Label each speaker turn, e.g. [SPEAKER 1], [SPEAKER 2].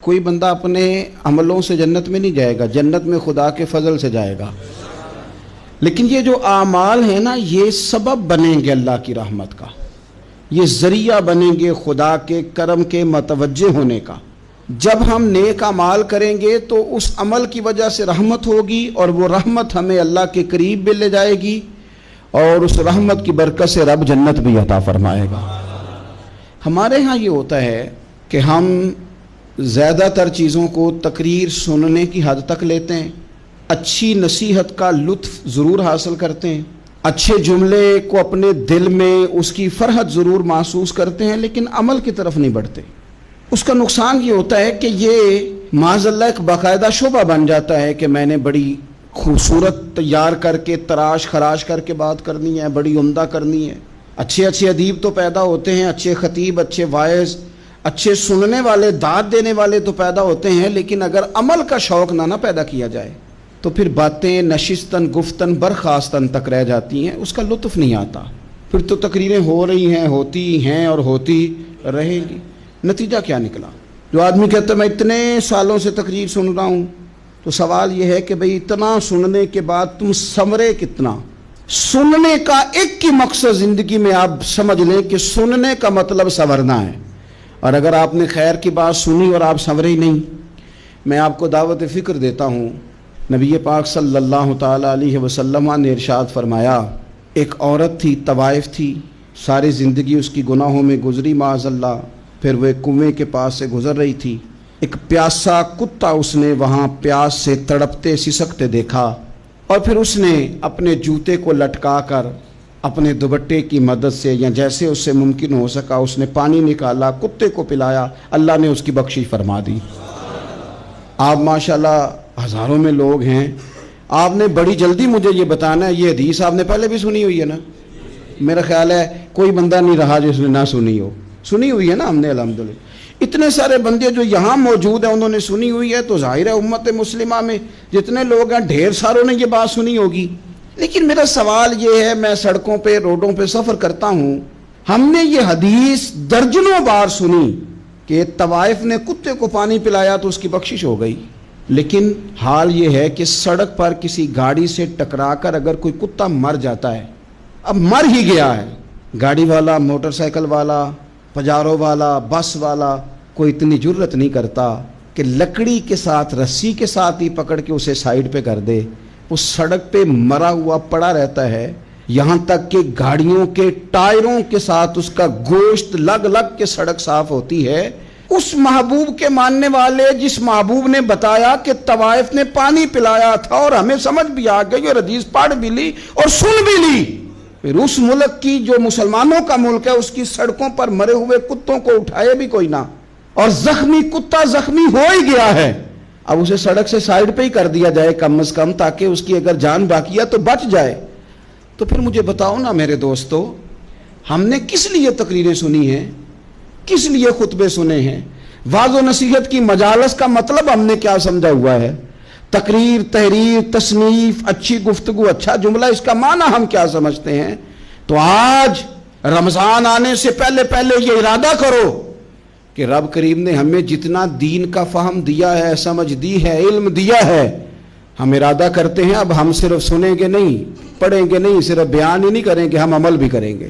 [SPEAKER 1] کوئی بندہ اپنے عملوں سے جنت میں نہیں جائے گا، جنت میں خدا کے فضل سے جائے گا۔ لیکن یہ جو اعمال ہیں نا، یہ سبب بنیں گے اللہ کی رحمت کا، یہ ذریعہ بنیں گے خدا کے کرم کے متوجہ ہونے کا۔ جب ہم نیک اعمال کریں گے تو اس عمل کی وجہ سے رحمت ہوگی، اور وہ رحمت ہمیں اللہ کے قریب بھی لے جائے گی، اور اس رحمت کی برکت سے رب جنت بھی عطا فرمائے گا۔ ہمارے ہاں یہ ہوتا ہے کہ ہم زیادہ تر چیزوں کو تقریر سننے کی حد تک لیتے ہیں، اچھی نصیحت کا لطف ضرور حاصل کرتے ہیں، اچھے جملے کو اپنے دل میں اس کی فرحت ضرور محسوس کرتے ہیں، لیکن عمل کی طرف نہیں بڑھتے۔ اس کا نقصان یہ ہوتا ہے کہ یہ معاذ اللہ ایک باقاعدہ شعبہ بن جاتا ہے کہ میں نے بڑی خوبصورت تیار کر کے تراش خراش کر کے بات کرنی ہے، بڑی عمدہ کرنی ہے۔ اچھے ادیب تو پیدا ہوتے ہیں، اچھے خطیب، اچھے واعظ، اچھے سننے والے، داد دینے والے تو پیدا ہوتے ہیں، لیکن اگر عمل کا شوق نہ پیدا کیا جائے تو پھر باتیں نشستن گفتن برخاستن تک رہ جاتی ہیں، اس کا لطف نہیں آتا۔ پھر تو تقریریں ہو رہی ہیں، ہوتی ہیں اور ہوتی رہیں گی، نتیجہ کیا نکلا؟ جو آدمی کہتا ہے میں اتنے سالوں سے تقریر سن رہا ہوں، تو سوال یہ ہے کہ بھئی اتنا سننے کے بعد تم سنورے کتنا؟ سننے کا ایک ہی مقصد زندگی میں آپ سمجھ لیں کہ سننے کا مطلب سنورنا ہے، اور اگر آپ نے خیر کی بات سنی اور آپ سنورے ہی نہیں، میں آپ کو دعوت فکر دیتا ہوں۔ نبی پاک صلی اللہ تعالی علیہ وسلم نے ارشاد فرمایا، ایک عورت تھی، طوائف تھی، ساری زندگی اس کی گناہوں میں گزری معاذ اللہ، پھر وہ ایک کنویں کے پاس سے گزر رہی تھی، ایک پیاسا کتا اس نے وہاں پیاس سے تڑپتے سسکتے دیکھا، اور پھر اس نے اپنے جوتے کو لٹکا کر اپنے دوپٹے کی مدد سے یا جیسے اس سے ممکن ہو سکا اس نے پانی نکالا، کتے کو پلایا، اللہ نے اس کی بخشش فرما دی۔ آپ ماشاءاللہ ہزاروں میں لوگ ہیں، آپ نے بڑی جلدی مجھے یہ بتانا ہے، یہ حدیث آپ نے پہلے بھی سنی ہوئی ہے نا؟ میرا خیال ہے کوئی بندہ نہیں رہا جس نے نہ سنی ہو، سنی ہوئی ہے نا ہم نے الحمدللہ۔ اتنے سارے بندے جو یہاں موجود ہیں انہوں نے سنی ہوئی ہے، تو ظاہر ہے امت مسلمہ میں جتنے لوگ ہیں ڈھیر ساروں نے یہ بات سنی ہوگی۔ لیکن میرا سوال یہ ہے، میں سڑکوں پہ روڈوں پہ سفر کرتا ہوں، ہم نے یہ حدیث درجنوں بار سنی کہ طوائف نے کتے کو پانی پلایا تو اس کی بخشش ہو گئی، لیکن حال یہ ہے کہ سڑک پر کسی گاڑی سے ٹکرا کر اگر کوئی کتا مر جاتا ہے، اب مر ہی گیا ہے، گاڑی والا، موٹر سائیکل والا، پجارو والا، بس والا کوئی اتنی جرت نہیں کرتا کہ لکڑی کے ساتھ، رسی کے ساتھ ہی پکڑ کے اسے سائیڈ پہ کر دے۔ وہ سڑک پہ مرا ہوا پڑا رہتا ہے، یہاں تک کہ گاڑیوں کے ٹائروں کے ساتھ اس کا گوشت لگ لگ کے سڑک صاف ہوتی ہے۔ اس محبوب کے ماننے والے جس محبوب نے بتایا کہ طوائف نے پانی پلایا تھا، اور ہمیں سمجھ بھی آ گئی اور حدیث پڑھ بھی لی اور سن بھی لی، پھر اس ملک کی جو مسلمانوں کا ملک ہے اس کی سڑکوں پر مرے ہوئے کتوں کو اٹھائے بھی کوئی نہ، اور زخمی کتا زخمی ہو ہی گیا ہے، اب اسے سڑک سے سائیڈ پہ ہی کر دیا جائے کم از کم، تاکہ اس کی اگر جان باقی ہے تو بچ جائے۔ تو پھر مجھے بتاؤ نا میرے دوستو، ہم نے کس لیے تقریریں سنی ہیں، کس لیے خطبے سنے ہیں؟ واعظ و نصیحت کی مجالس کا مطلب ہم نے کیا سمجھا ہوا ہے؟ تقریر، تحریر، تصنیف، اچھی گفتگو، اچھا جملہ، اس کا معنی ہم کیا سمجھتے ہیں؟ تو آج رمضان آنے سے پہلے یہ ارادہ کرو کہ رب کریم نے ہمیں جتنا دین کا فہم دیا ہے، سمجھ دی ہے، علم دیا ہے، ہم ارادہ کرتے ہیں اب ہم صرف سنیں گے نہیں، پڑھیں گے نہیں، صرف بیان ہی نہیں کریں گے، ہم عمل بھی کریں گے۔